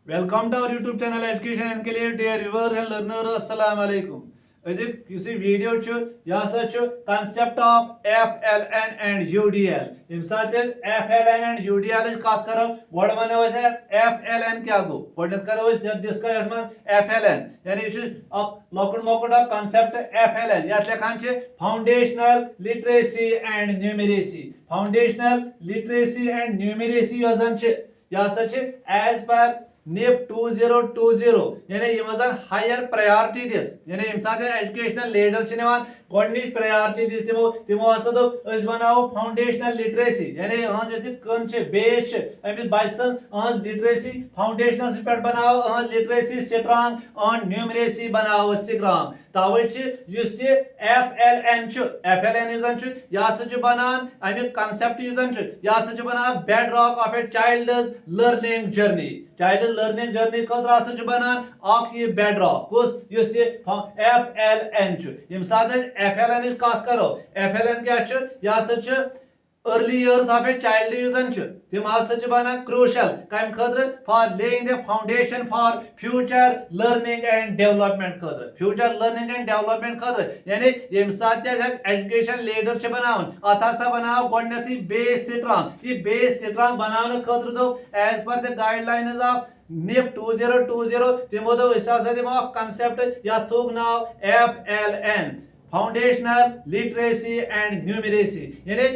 Welcome to our YouTube channel Education and Clear dear viewers and learners. Assalamu alaikum. अजिक युस video यह concept of FLN and UDL यम साथ FLN and UDL कत करो गोड वनो FLN क्या गो गोड करो डिस्कस FLN यानी लकुट मकुट concept FLN यह लिखान foundational literacy and numeracy foundational literacy and numeracy यह एज पर NIP 2020 यानी यह हायर प्रायोरिटी दिस यानी एजुकेशनल लीडर गोडनिच प्रायोरिटी दिस तिमो दोप बनाओ फाउंडेशनल लिटरेसी यानी कन बेस अमिस बच लिटरेसी फाउंडेशनस पे बनाओ लिटरेसी स्ट्रांग न्यूमरेसी बनाओ स्ट्रांग तवे FLN यह बनान अमिक कंसेप्ट यह बनान bedrock of a child's learning journey child learning journey खतर बनान बेड रॉक कुस FLN यम साथ FLN कत करो FLN क्या यह early years of a child तिम बनान क्रूशल कम खतर for laying the foundation for future learning and development खतर फ्यूचर लर्निंग एंड डेवलपमेंट खतर यानी यम साथ एजुकेशन लीडर बनावन अत बनाओ गोडनेथी बेस स्ट्रांग यह बेस स्ट्रांग बनाने खतर दो as per the guidelines of NIP 2020 तिमो दो दिमो कंसेप्ट यह थोक नाव FLN foundational literacy and numeracy यानी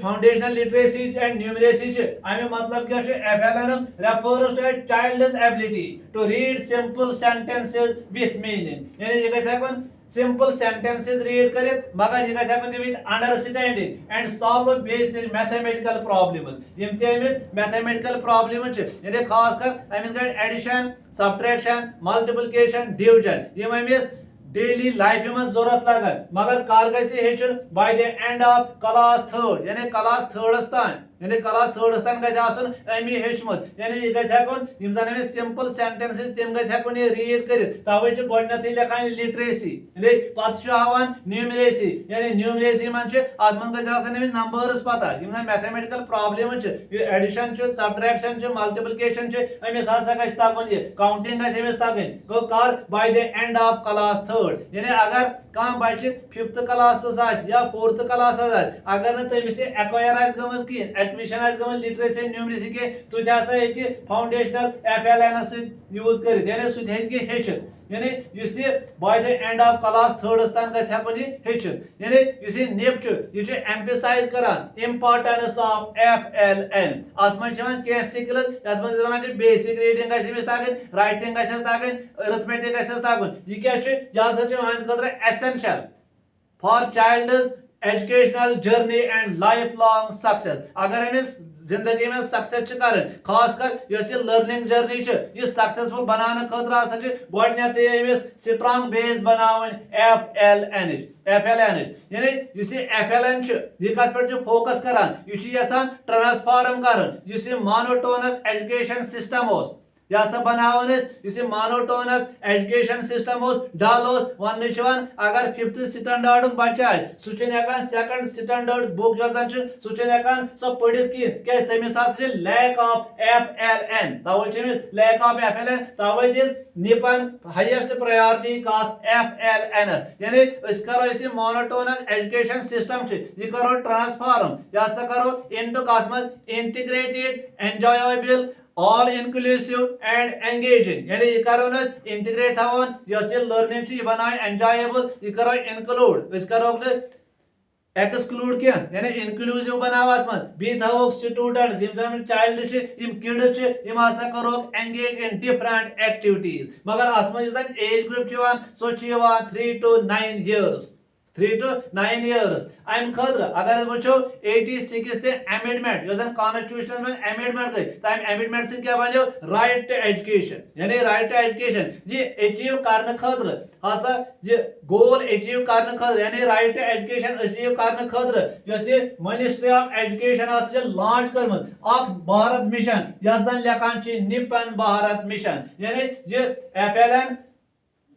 फाउंडेशनल लिटरेसी एंड न्यूमरेसी अमे मतलब क्या FLN refers to a child's ability to read simple sentences with meaning यानी यह गन simple sentences read कर मगर यह गन understanding and solve basic mathematical problems यम mathematical problems यानी खास कर अमिस गई addition subtraction multiplication division यम अमिस डेली लाइफ में जरूरत लगन मगर कर गु bye the end of class third यानी क्लास थर्डस तान यानी क्लास थर्डस तान अमी हेचमुत यानी यह गम जन सिंपल सेंटेंसेस तम गुन रीड कर तवे गोडनेथी लेखान लिटरेसी यानी पे हावान न्यूमरेसी यानी न्यूमरेसी मन अमिस नंबर्स पता mathematical problem addition subtraction multiplication अमिस तगन यह काउंटिंग तगन गो कर by the end of class third यानी अगर कह बच्चे फिफ्थ क्लास या फोर्थ क्लास अगर तमिस एक्वायर गम कहें एडमिशन गम लिटरेसी न्यूमरेसी के सह फाउंडेशनल FLN यूज कर यानी सह हेच यानी by the end of class थर्डस तान हेच यानी NIP यह एम्फसाइज करान इम्पोर्टेंस ऑफ FLN अत मन कह स्किल्स ये बेसिक रीडिंग तगन राइटिंग तगन अरिथमेटिक तगन यह क्या खतर essential for childs educational journey and lifelong success अगर अमिस जिंदगी में सक्सेस कर खास कर यह लर्निंग जर्नी यह सक्सेसफुल बनाने खतर गोडनेथ अमिस स्ट्रांग बेस बनावन FLN यानी FLN यह कत पे फोकस करान यह ट्रांसफॉर्म कर मोनोटोनस एजुकेशन सिस्टम यह बनावन मोनोटोनस एजुकेशन सिस्टम डल वन अगर फिफ्थ स्टैंडर्ड बच्चा सह सेकंड स्टैंडर्ड बुक सह सो पढ़ कह तमिस लैक ऑफ FLN तवे लैक ऑफ FLN तवे दिस निपन हाईएस्ट प्रायोरिटी कत FLN यानी करो मोनोटोनस एजुकेशन सिस्टम यह करो ट्रांसफॉर्म यह करो इनटू कत integrated enjoyable all inclusive and engaging यानी यह करो इंटीग्रेट थवन लर्निंग यह बना एंजॉयबल यह करो इंक्लूड करो एक्सक्लूड क्या यानी इंक्लूसिव बनाव बी थवोक स्टूडेंट चाइल्ड किड्स करो एंगेज इन डिफरेंट एक्टिविटीज मगर अत age group so 3 to 9 years 3 to 9 years अम खतर अगर वो 86th अमेंडमेंट जो कॉन्स्टिट्यूशन में अमेंडमेंट गई तम अमेंडमेंट क्या बनो राइट टू एजुकेशन यानी राइट टू एजुकेशन यह अचीव करने खतर हसा यह गोल अचीव करने खतर यानी राइट टू एजुकेशन अचीव करने खतर मिनिस्ट्री ऑफ एजुकेशन लॉन्च कर्म भारत मिशन यह जन लेखान NIP भारत मिशन यानी यह FLN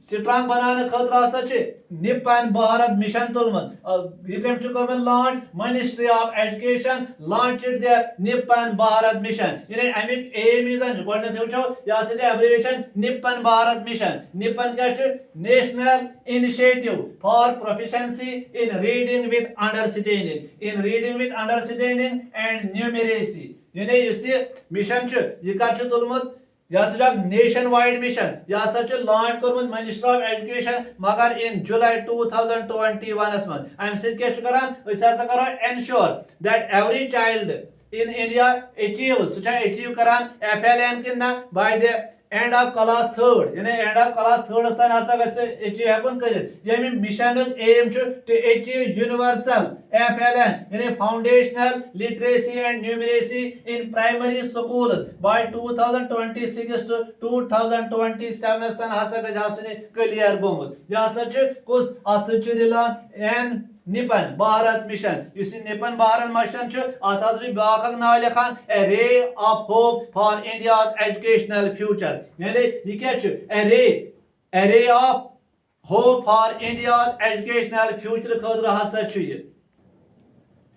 स्ट्रांग बनाने खतर हसा निप एंड भारत मिशन तुलमुत यह launch ministry of education launch the NIPUN and Bharat mission यानी अमिक एम गोडनेथ वो यह abbreviation NIPUN and Bharat mission NIPUN क्या national initiative for proficiency in reading with understanding and numeracy यानी मिशन यह कर तुलमुत यह नेशन वाइड मिशन यह लॉन्च कर्मुत मिनिस्ट्री ऑफ एजुकेशन मगर इन जुलाई 2021 मज अम so ensure that every child in India achieve करान FLN कि ना by the end of class third यानी एंड ऑफ क्लास थर्ड तन हसा अचीव हेकन कर यम mission aim to achieve universal FLN यानी foundational literacy and numeracy in primary school by 2026 to 2027 तन हसा गई क्लियर गोमुत यह हसा कुस दिलान एन निपन भारत मिशन निपन भारत मिशन अत ब्याक नाव लिखान a ray of hope for India's educational future यानी यह क्या a ray of hope for India's educational future खतर हसा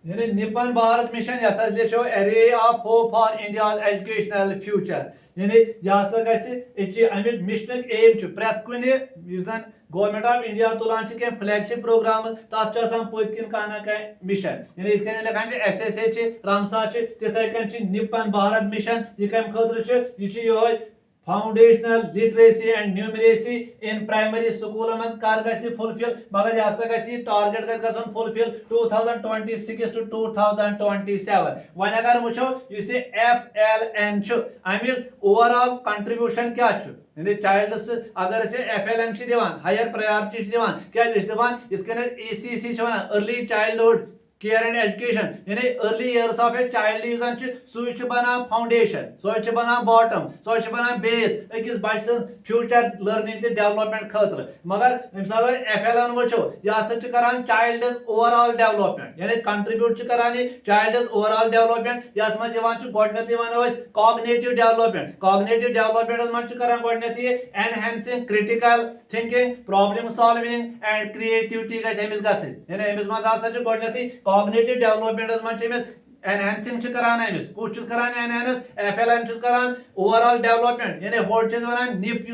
यानी निपन भारत मिशन यथ लिखो a ray of hope for India's educational future यानी यह अमिक मिशन एम प्रत कुन गवर्नमेंट ऑफ इंडिया तुलान क्या फ्लैगशिप प्रोग्राम तथ पत्किन कह मिशन यानी इत लिखान SSA रामसा तिथे कन निपन भारत मिशन यह कम खतर यह foundational literacy and numeracy in primary school मज कर फुलफिल मगर यह target gun fulfil 2026 to 2027 one अगर वो FLN अमिक ओवरऑल कंट्रीब्यूशन क्या यानी चाइल्ड्स अगर FLN दिवान हायर प्रायोरिटी दिवान क्या दिवान ECC early childhood care and education यानी early years of a child सह बना फाउंडेशन सह बना बॉटम सह बना बेस अकिस बच्चे फ्यूचर लर्निंग डेवलपमेंट खतर मगर FLN वो यह करान चाइल्ड ओवरऑल डेवलपमेंट यानी कंट्रीब्यूट करान चाइल्ड ओवरऑल डेवलपमेंट यथ मज गोडनेथ वो कॉग्निटिव डेवलपमेंट मज करान गोडनेथ enhancing critical thinking problem solving and creativity गमिस यानी अमिस मज गोडनेथ कॉग्निटिव डेवलपमेंट मज एनहांसिंग करान कुछ करान एनहांस FLN करान ओवरऑल डेवलपमेंट यानी होट वन निप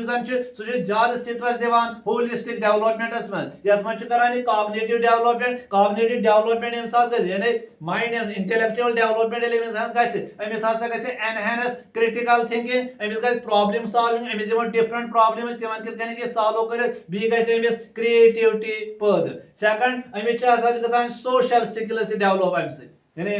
सह ज्यादा स्ट्रेस दिवान होलिस्टिक डेवलपमेंटस मन यथ मज करान कॉग्निटिव डेवलपमेंट यम साथ यानी माइंड इंटेलेक्चुअल डेवलपमेंट अमिस हसा एनहांस क्रिटिकल थिंकिंग अमिस गई problem solving Amish दिमो different problem तिमन कित सॉल्व कर बी गई अमिस क्रिएटिविटी पद second Amish social skills develop अमि यानी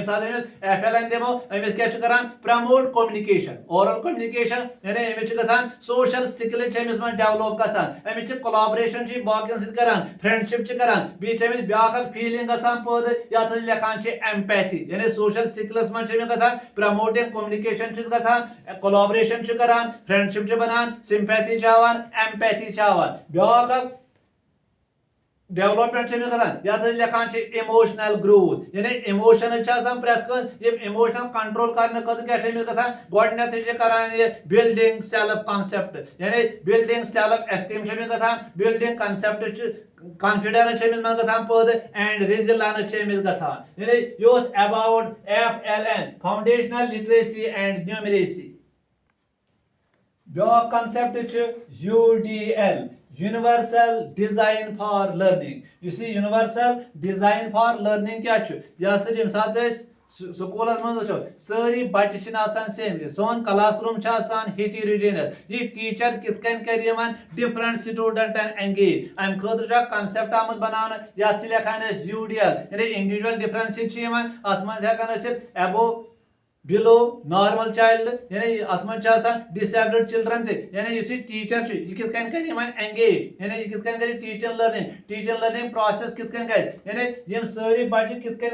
FLN दिमो अमिस क्या करान प्रमोट कम्युनिकेशन ओरल कम्युनिकेशन यानी अमिस सोशल स्किल अमिस मन डेवलप गसान अमिस कोलैबोरेशन बाकियन सहित करान फ्रेंडशिप करान बी अमिस ब्याक फीलिंग गसान पद यथ लिखान एम्पैथी यानी सोशल स्किल्स मन गसान प्रमोटिंग कम्युनिकेशन गसान कोलैबोरेशन करान फ्रेंडशिप बनान सिंपैथी हावान एम्पैथी हावान ब्याक डेवलपमेंट यथ लिखान इमोशनल ग्रोथ यानी इमोशन प्रत इमोशनल कंट्रोल करने क्या गोडनेथ करान बिल्डिंग सेल्फ कॉन्सेप्ट यानी building self esteem building concept confidence गसान पद एंड रेजिलेंस गसान यानी यह about FLN foundational literacy and numeracy ब्या concept UDL universal design for learning universal design for learning क्या यह सात स्कूल मज सारी बच्चे सेम सोन क्लासरूम हेटेरोजेनियस यह टीचर कित कर डिफरेंट स्टूडेंटन एंगेज अम खतर कंसेप्ट आमुत बनाने यथ लिखान UDL यानी इंडिविजुअल डिफरेंस अत मज अबो बिलो नॉर्मल चाइल्ड यानी अत मज डिसेबल्ड चिल्ड्रन यानी टीचर यह कित एंगेज यानी यह कित टीचर लर्निंग प्रोसेस कित यानी यम सारी बच्चे कित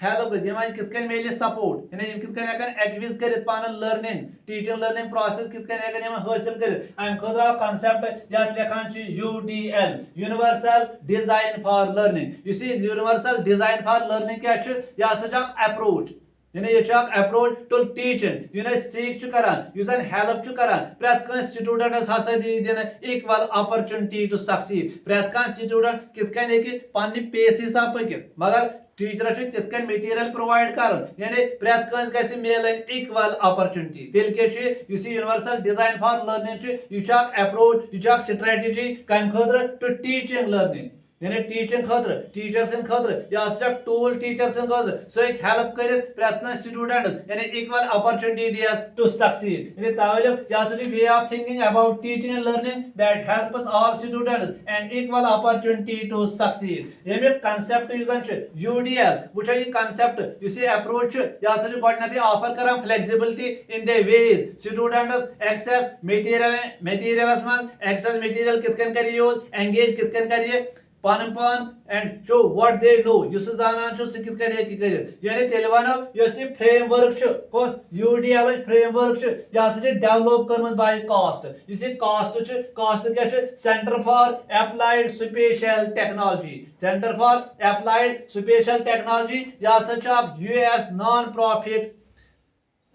हेल्प कित मिले सपोर्ट यानी कित एक्विज कर पान लर्निंग टीचर लर्निंग प्रोसेस कित हासिल कर अम खतर कंसेप्ट यथ लिखान UDL universal design for learning universal design for learning क्या यह अप्रोच यानी ये अप्रोच टू टीचिंग यून सीख करान हेल्प करान प्रत स्टूडेंटस हसा दिन इक्वल अपॉर्चुनिटी टू सक्सीड प्रत स्टूडेंट कित पन्ने पेस हिसाब पकित मगर टीचर तिथ मटीरियल प्रोवाइड कर यानी प्रत गि मिलन इक्वल अपॉर्चुनिटी तेल के यूनिवर्सल डिजाइन फॉर लर्निंग यह अप्रोच यह स्ट्रेटजी कम खतर टू टीचिंग लर्निंग यानी टीचिंग खतर टीचर सद खतर यह टूल टीचर सद खतर सह हेल्प कर प्रत स्टूडेंट यानी इक्वल अपॉर्चुनिटी टू सक्सीड यानी तालीम यह way of thinking about teaching and learning that helps all students and equal opportunity to succeed ये कंसेप्ट यूडीएल वो यह कंसेप्ट इस अप्रोच यह गो ऑफर कर flexibility in the ways students access material मज एक्सेस मटीरियल कित कर यूज एंगेज कित कर पान पान and show what they know युस जानान छु सिकित करे कि करे यानी तेल वनो यस फ्रेमवर्क छु कोस यूडीएल फ्रेमवर्क छु यस डेवलप करमत बाय कास्ट यस कास्ट छु कास्ट क्या छु centre for applied special technology centre for applied special technology yes छु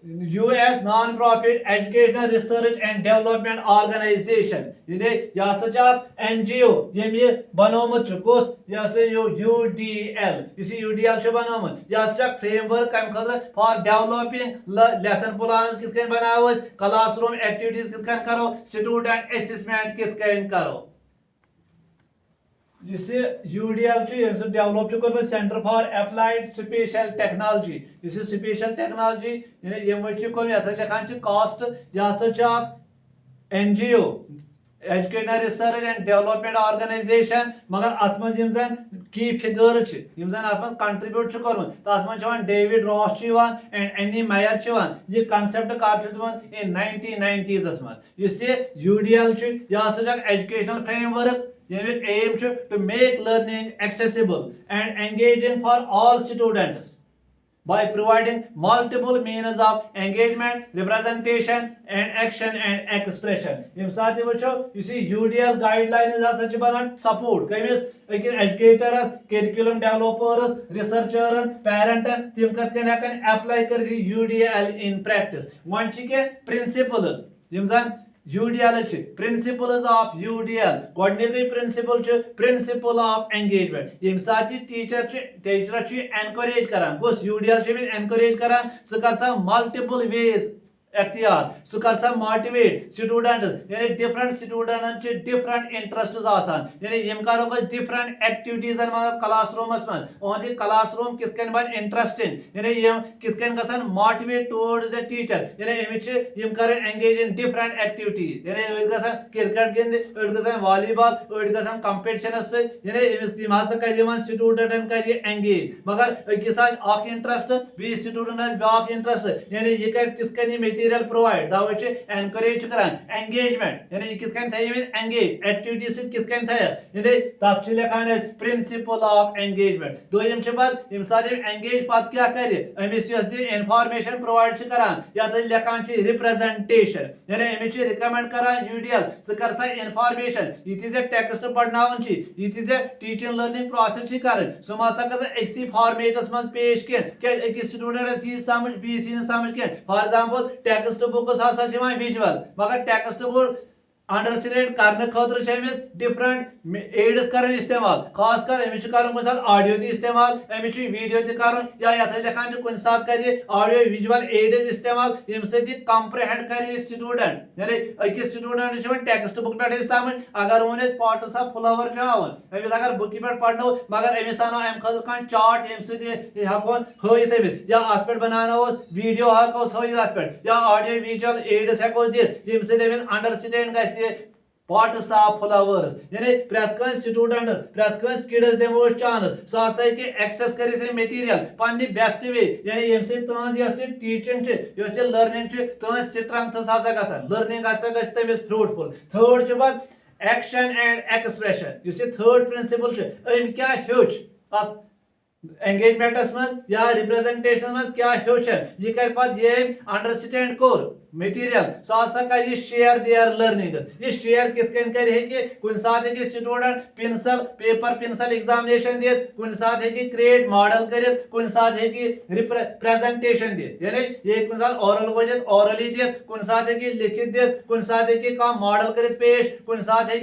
US non-profit educational research and development organization यह NGO ये बनोमुत कोस UDL इसी UDL बनोमुत यह फ्रेमवर्क कम खतर फॉर डेवलपिंग लेसन प्लान्स कित बनाओ क्लासरूम एक्टिविटीज कित करो स्टूडेंट असेसमेंट कित करो UDL डेवलप कर centre for applied special technology special technology लिखान कास्ट यह NGO educational research and development organisation मगर अत मज की फिगर कंट्रीब्यूट कर तथ मज डेविड रॉस एंड एनी मायर यह कंसेप्ट कर इन 1990s मज UDL यह educational framework aim to make learning accessible and engaging for all students by providing multiple means of engagement, representation, and action and expression. यम साथ वो UDL guidelines बनान support कमिस educators, curriculum developers, researchers, parents तिम कत apply कर UDL in practice. One के principles यम जान UDL principles of UDL गोडनिक principle of engagement यम साथ teacher encourage करान गोस UDL encourage करान सह multiple ways अख्तियार सह कर मोटिवेट स्टूडेंट यानी डिफरेंट स्टूडेंट डिफरेंट इंटरेस्ट आसान यानी यम करो डिफरेंट एक्टिविटीज क्लासरूमस मज क्लासरूम कित बन इंटरेस्टिंग यानी यम कित गसन मोटिवेट टुवर्ड्स द टीचर यानी अमिच यम कर एंगेज इन डिफरेंट एक्टिविटीज यानी अड़ गसन क्रिकेट गिंद अड़ गसन वॉलीबॉल अड़ गसन कंपटीशनस यानी अमिस यम हसा कर स्टूडेंटन कर एंगेज मगर अकिस इंटरेस्ट बी स्टूडेंट ब्याक इंटरेस्ट यानी यह कर तिथ मटीरियल प्रोवाइड तवे एनकरेज कर एंगेजमेंट यानी कित एंगेज एक्टिविटीज कित यानी तथ लिखान प्रिंसिपल ऑफ एंगेजमेंट दोयम यम साथ एंगेज पत क्या कर अमिस इंफॉर्मेशन प्रोवाइड करान यथ लिखान रिप्रेजेंटेशन यानी अमिस रिकमेंड करान UDL सह कर इंफॉर्मेशन ये टेक्स्ट पढ़नावन ये टीचिंग लर्निंग प्रोसेस कर सह मा कर अक्सी फॉर्मेटस मज पेश कह स्टूडेंट यी समझ बी समझ कह फॉर एग्जांपल टेक्स्ट बुक्स हसा विजुअल मगर टेक्स्ट बुक अंडरस्टैंड करने खतर डिफरेंट एड्स कर इस्तेमाल खास कर अमिस कर ऑडियो इस्तेमाल अमिस वीडियो कर या यथ लिखान कुछ सात कर ऑडियो विजुअल एड्स इस्तेमाल यम कंप्रहेंड कर स्टूडेंट यानी अकिस स्टूडेंट टेक्स्ट बुक पे समझ अगर वन पार्ट्स ऑफ फ्लावर हावन अमिस अगर बुक पे पढ़ो मगर अमिस अनो अम खतर चार्ट यम हेकोन हत अमिस या अत पे बनानो वीडियो हेको हत अत पे या ऑडियो विजुअल एड्स हेको दित यम अमिस अंडरस्टैंड ग पार्ट्स ऑफ फ्लावर्स यानी प्रत स्टूडेंट्स प्रत किड्स दिमो चांस सह एक्सेस कर मटीरियल पन्ने बेस्ट वे यानी यम तुज टीचिंग लर्निंग तुज स्ट्रेंथ्स हसा गसान लर्निंग तमिस fruitful third action and expression third principle अम क्या हेच अत एंगेजमेंटस मज या रिप्रेजेंटेशन मज क्या हेचन यह कर ये अंडरस्टैंड कोर मटीरियल सह कर शेयर देयर लर्निंग यह शेयर कित कुन साथ student pencil paper pencil examination दित कुन साथ क्रिएट मॉडल कर कुन साथ प्रेजेंटेशन दित यानी ये कुन साथ ओरल वजत ओरली दित कुन साथ लिखित दित कुन साथ कह मॉडल कर पेश कुन साथ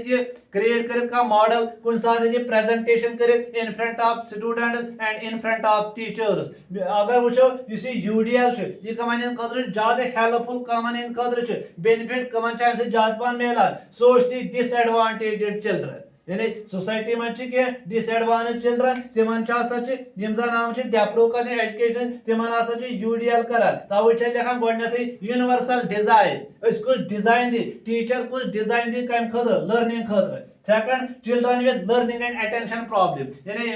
क्रिएट कर मॉडल कुन साथ प्रेजेंटेशन कर in front of students and in front of teachers अगर वो यूडीएल यह कमन ज्यादा हेल्पफुल कमन बेनिफिट कमन ज्यादा पान मिलान सोशली डिसएडवांटेज्ड चिल्ड्रन यानी सोसाइटी में डिसएडवांटेज चिल्ड्रन तिमन नाम डेप्रूव कर एजुकेशन तिमन यूडीएल कर तवे लिखान गए यूनिवर्सल डिजाइन कुछ डिजाइन दी टीचर कुछ डिजाइन दी कम खतर लर्निंग खतर second children with learning and attention problem यानी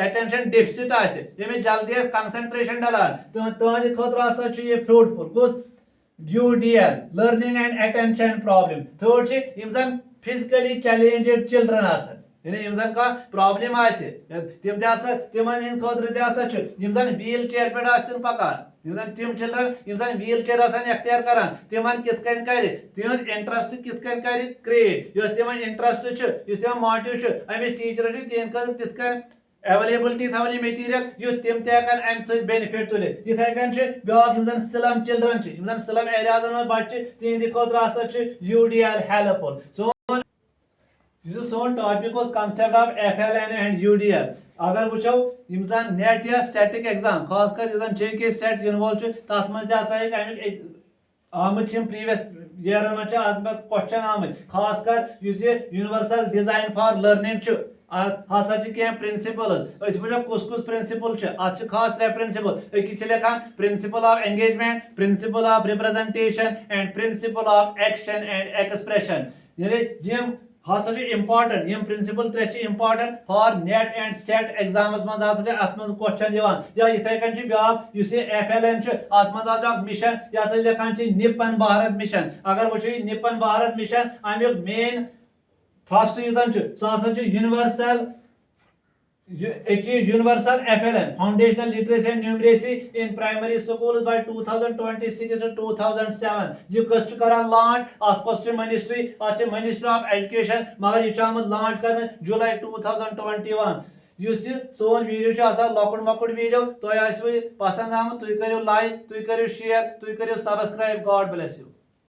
अटेंशन डेफिसिट आमे जल्दी कंसंट्रेशन डलान तहद खतर ये फ्रूटफुल कुछ UDL learning and attention problem third physically challenged children यानी यम का प्रॉब्लम तिमन खतर व्हील चेयर पे पकान तिम चिल्ड्रन व्हील चेयर अख्तियार करान तिमन कित तिहद इंटरेस्ट कित क्रिएट तिम इंटरेस्ट मोटिव अमिस टीचर तिहद खतर तिथ अवेलेबिलिटी थवन मटीरियल युथ तिम तहन अमे बेनिफिट तुल इथे ब्या स्लम चिल्ड्रन स्लम एरियाज में बच्चे तिहद खतर यूडीएल हेल्पफुल सोन topic concept of FLN and UDL अगर वो नेट या सेटिक एग्जाम खासकर JK सेट इन वोल तथ मज आमत प्रीवियस ईयर में क्वेश्चन आमत खासकर यूनिवर्सल डिजाइन फॉर लर्निंग हसा कह प्रिंसिपल वो कुस प्रिंसिपल अत खास 3 प्रिंसिपल अकिस लिखान principle of engagement principle of representation and principle of action and expression यानी यम हसा इम्पार्टेंट यम principle 3 important for NET and SET एग्जामस मज अत मज क्वेश्चन या इथे कन ब्या FLN अत मज मिशन ये लिखान निपन भारत मिशन अगर वो निपन भारत मिशन अमुक मेन थ्रस्ट सह universal achieve universal FLN foundational literacy and numeracy in primary schools by 2026 to 2007 ये कस्ट करा लॉन्च अत क्वेश्चन मिनिस्ट्री अत मिनिस्ट्री ऑफ एजुकेशन मगर ये लॉन्च कर जुलाई 2021 युस सोन वीडियो लकुट मकुट वीडियो तुम पसंद आमुत तुम करो लाइक तुम करो शेयर तुम करो सब्सक्राइब गॉड ब्लेस यू।